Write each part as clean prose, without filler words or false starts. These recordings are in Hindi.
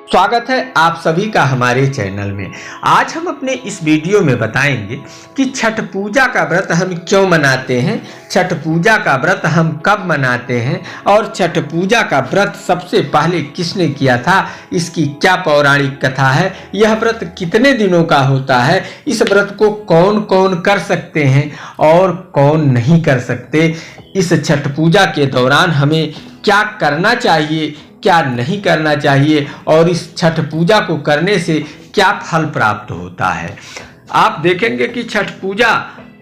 स्वागत है आप सभी का हमारे चैनल में। आज हम अपने इस वीडियो में बताएंगे कि छठ पूजा का व्रत हम क्यों मनाते हैं, छठ पूजा का व्रत हम कब मनाते हैं और छठ पूजा का व्रत सबसे पहले किसने किया था, इसकी क्या पौराणिक कथा है, यह व्रत कितने दिनों का होता है, इस व्रत को कौन कौन कर सकते हैं और कौन नहीं कर सकते, इस छठ पूजा के दौरान हमें क्या करना चाहिए, क्या नहीं करना चाहिए और इस छठ पूजा को करने से क्या फल प्राप्त होता है। आप देखेंगे कि छठ पूजा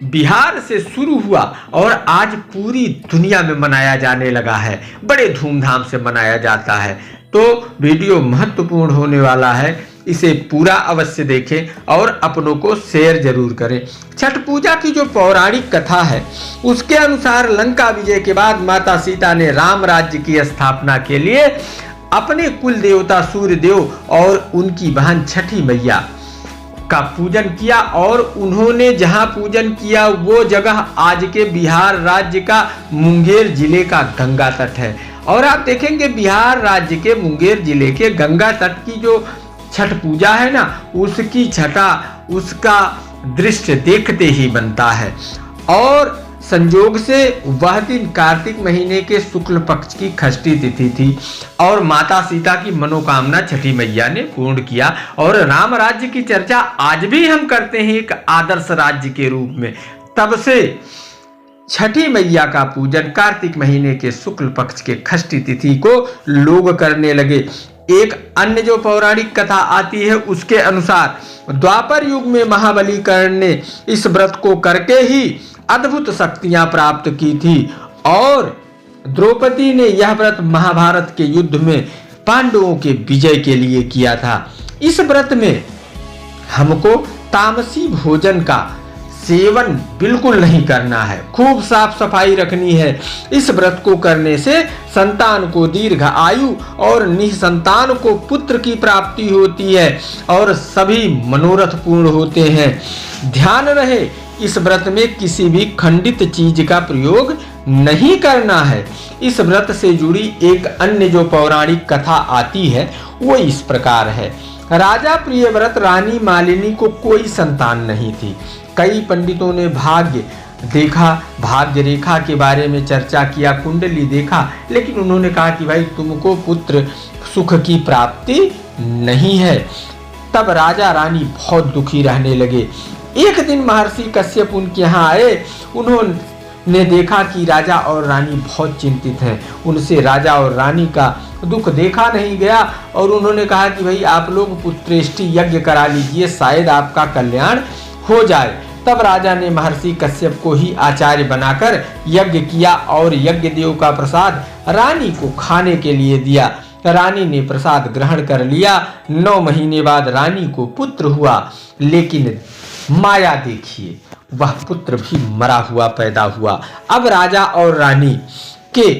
बिहार से शुरू हुआ और आज पूरी दुनिया में मनाया जाने लगा है, बड़े धूमधाम से मनाया जाता है। तो वीडियो महत्वपूर्ण होने वाला है, इसे पूरा अवश्य देखें और अपनों को शेयर जरूर करें। छठ पूजा की जो पौराणिक कथा है उसके अनुसार लंका विजय के बाद माता सीता ने राम राज्य की स्थापना के लिए अपने कुल देवता सूर्य देव और उनकी बहन छठी मैया का पूजन किया और उन्होंने जहां पूजन किया वो जगह आज के बिहार राज्य का मुंगेर जिले का गंगा तट है। और आप देखेंगे बिहार राज्य के मुंगेर जिले के गंगा तट की जो छठ पूजा है ना, उसकी छठा, उसका दृश्य देखते ही बनता है। और संयोग से वह दिन कार्तिक महीने के शुक्ल पक्ष की षष्ठी तिथि थी और माता सीता की मनोकामना छठी मैया ने पूर्ण किया। और राम राज्य की चर्चा आज भी हम करते हैं एक आदर्श राज्य के रूप में। तब से छठी मैया का पूजन कार्तिक महीने के शुक्ल पक्ष के षष्ठी तिथि को लोग करने लगे। एक अन्य जो पौराणिक कथा आती है उसके अनुसार द्वापर युग में महाबली कर्ण ने इस व्रत को करके ही अद्भुत शक्तियां प्राप्त की थी और द्रौपदी ने यह व्रत महाभारत के युद्ध में पांडवों के विजय के लिए किया था। इस व्रत में हमको तामसी भोजन का सेवन बिल्कुल नहीं करना है, खूब साफ सफाई रखनी है। इस व्रत को करने से संतान को दीर्घ आयु और निसंतान को पुत्र की प्राप्ति होती है और सभी मनोरथ पूर्ण होते हैं। ध्यान रहे, इस व्रत में किसी भी खंडित चीज का प्रयोग नहीं करना है। इस व्रत से जुड़ी एक अन्य जो पौराणिक कथा आती है वो इस प्रकार है। राजा प्रियव्रत रानी मालिनी को कोई संतान नहीं थी। कई पंडितों ने भाग्य देखा, भाग्य रेखा के बारे में चर्चा किया, कुंडली देखा, लेकिन उन्होंने कहा कि भाई तुमको पुत्र सुख की प्राप्ति नहीं है। तब राजा रानी बहुत दुखी रहने लगे। एक दिन महर्षि कश्यप उनके यहाँ आए। उन्होंने देखा कि राजा और रानी बहुत चिंतित हैं। उनसे राजा और रानी का दुख देखा नहीं गया और उन्होंने कहा कि भाई आप लोग पुत्रेष्टि यज्ञ करा लीजिए, शायद आपका कल्याण हो जाए। तब राजा ने महर्षि कश्यप को ही आचार्य बनाकर यज्ञ किया और यज्ञ देव का प्रसाद रानी को खाने के लिए दिया। रानी ने प्रसाद ग्रहण कर लिया। 9 महीने बाद रानी को पुत्र हुआ, लेकिन माया देखिए, वह पुत्र भी मरा हुआ पैदा हुआ। अब राजा और रानी के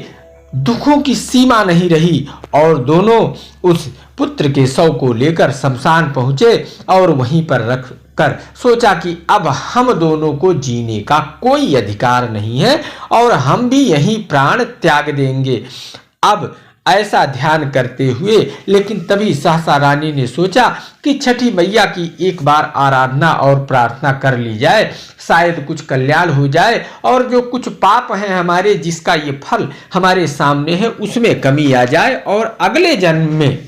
दुखों की सीमा नहीं रही और दोनों उस पुत्र के शव को लेकर शमशान पहुंचे और वहीं पर रख कर सोचा कि अब हम दोनों को जीने का कोई अधिकार नहीं है और हम भी यहीं प्राण त्याग देंगे। अब ऐसा ध्यान करते हुए, लेकिन तभी सहसा रानी ने सोचा कि छठी मैया की एक बार आराधना और प्रार्थना कर ली जाए, शायद कुछ कल्याण हो जाए और जो कुछ पाप हैं हमारे, जिसका ये फल हमारे सामने है, उसमें कमी आ जाए और अगले जन्म में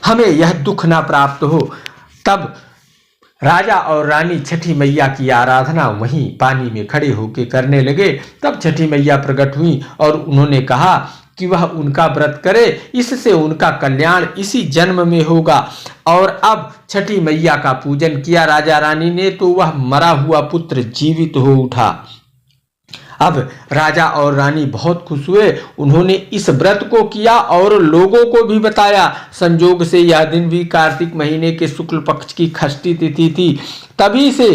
हमें यह दुख ना प्राप्त हो। तब राजा और रानी छठी मैया की आराधना वहीं पानी में खड़े होकर करने लगे। तब छठी मैया प्रकट हुई और उन्होंने कहा कि वह उनका व्रत करे, इससे उनका कल्याण इसी जन्म में होगा। और अब छठी मैया का पूजन किया राजा रानी ने, तो वह मरा हुआ पुत्र जीवित हो उठा। अब राजा और रानी बहुत खुश हुए। उन्होंने इस व्रत को किया और लोगों को भी बताया। संयोग से यह दिन भी कार्तिक महीने के शुक्ल पक्ष की षष्ठी तिथि थी। तभी से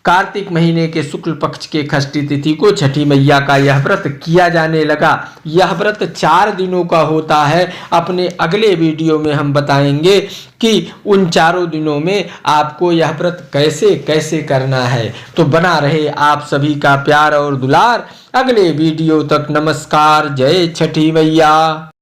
कार्तिक महीने के शुक्ल पक्ष के षष्ठी तिथि को छठी मैया का यह व्रत किया जाने लगा। यह व्रत 4 दिनों का होता है। अपने अगले वीडियो में हम बताएंगे कि उन 4 दिनों में आपको यह व्रत कैसे कैसे करना है। तो बना रहे आप सभी का प्यार और दुलार। अगले वीडियो तक नमस्कार। जय छठी मैया।